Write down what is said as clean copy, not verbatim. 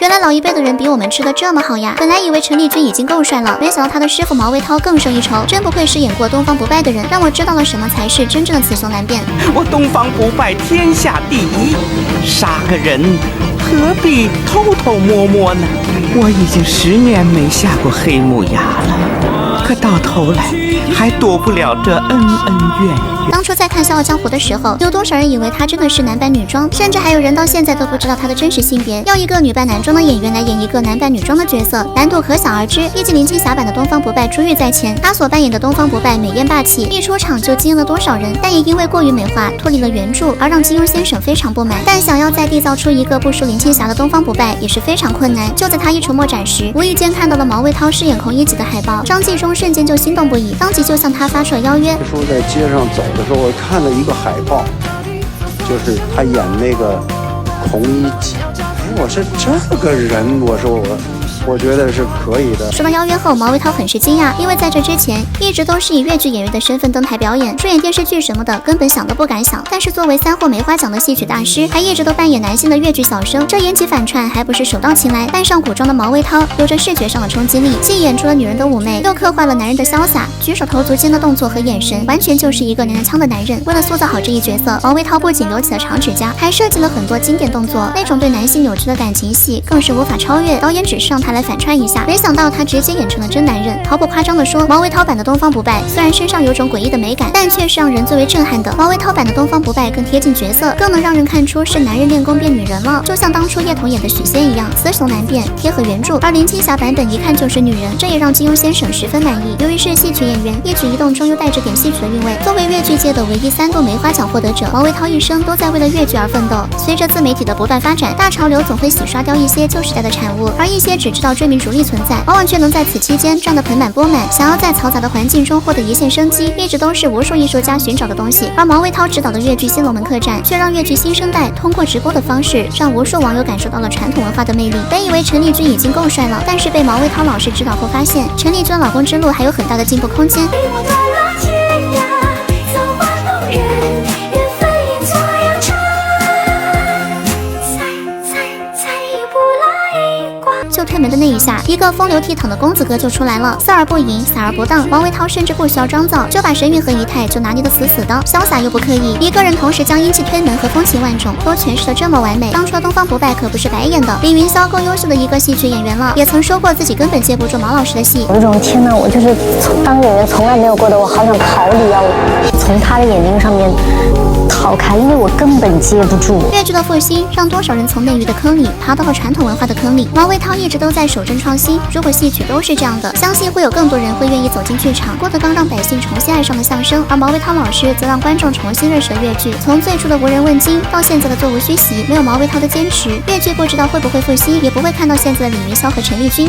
原来老一辈的人比我们吃的这么好呀！本来以为陈丽君已经够帅了，没想到他的师傅毛卫涛更胜一筹。真不愧是演过《东方不败》的人，让我知道了什么才是真正的雌雄难辨。我东方不败天下第一，杀个人何必偷偷摸摸呢？我已经10年没下过黑木崖了，可到头来还躲不了这恩恩怨怨。当初在看《笑傲江湖》的时候，有多少人以为他真的是男扮女装，甚至还有人到现在都不知道他的真实性别。要一个女扮男装的演员来演一个男扮女装的角色，难度可想而知。毕竟林青霞版的东方不败珠玉在前，她所扮演的东方不败美艳霸气，一出场就惊艳了多少人。但也因为过于美化，脱离了原著，而让金庸先生非常不满。但想要再缔造出一个不输林青霞的东方不败，也是非常困难。就在他一筹莫展时，无意间看到了毛卫涛饰演孔乙己的海报，张纪中瞬间就心动不已，当即就向他发出了邀约。说在街上走的时候，我看了一个海报，就是他演那个孔乙己。我说这个人，我觉得是可以的。收到邀约后，毛卫涛很是惊讶，因为在这之前一直都是以粤剧演员的身份登台表演，出演电视剧什么的根本想都不敢想。但是作为3获梅花奖的戏曲大师，还一直都扮演男性的粤剧小生，这演起反串还不是手到擒来。扮上古装的毛卫涛有着视觉上的冲击力，既演出了女人的妩媚，又刻画了男人的潇洒，举手投足间的动作和眼神，完全就是一个娘娘腔的男人。为了塑造好这一角色，毛卫涛不仅留起了长指甲，还设计了很多经典动作，那种对男性扭曲的感情戏更是无法超越。导演只是让他来反串一下，没想到他直接演成了真男人。毫不夸张地说，毛卫涛版的东方不败虽然身上有种诡异的美感，但却是让人最为震撼的。毛卫涛版的东方不败更贴近角色，更能让人看出是男人练功变女人了，就像当初叶童演的许仙一样，雌雄难辨，贴合原著。而林青霞版本一看就是女人，这也让金庸先生十分满意。由于是戏曲演员，一举一动中又带着点戏曲的韵味。作为粤剧界的唯一3度梅花奖获得者，毛卫涛一生都在为了粤剧而奋斗。随着自媒体的不断发展，大潮流总会洗刷掉一些旧时代的产物，而一些只知道追名逐利存在，往往却能在此期间赚得盆满钵满。想要在嘈杂的环境中获得一线生机，一直都是无数艺术家寻找的东西。而毛卫涛执导的粤剧《新龙门客栈》，却让粤剧新生代通过直播的方式，让无数网友感受到了传统文化的魅力。本以为陈丽君已经够帅了，但是被毛卫涛老师指导后发现，陈丽君老公之路还有很大的进步空间。就推门的那一下，一个风流倜傥的公子哥就出来了，色而不淫，洒而不荡。毛卫涛甚至不需要妆造，就把神韵和仪态就拿捏得死死的，潇洒又不刻意。一个人同时将英气推门和风情万种都诠释得这么完美，当初的东方不败可不是白演的。李云霄更优秀的一个戏曲演员了，也曾说过自己根本接不住毛老师的戏。有一种天哪，我就是当演员从来没有过的，我好想逃离啊！我从他的眼睛上面逃开，因为我根本接不住。粤剧的复兴让多少人从内娱的坑里爬到了传统文化的坑里。毛卫涛一直都在守正创新，如果戏曲都是这样的，相信会有更多人会愿意走进剧场。郭德纲让百姓重新爱上了相声，而毛卫涛老师则让观众重新认识了粤剧。从最初的无人问津到现在的座无虚席，没有毛卫涛的坚持，粤剧不知道会不会复兴，也不会看到现在的李云霄和陈丽君。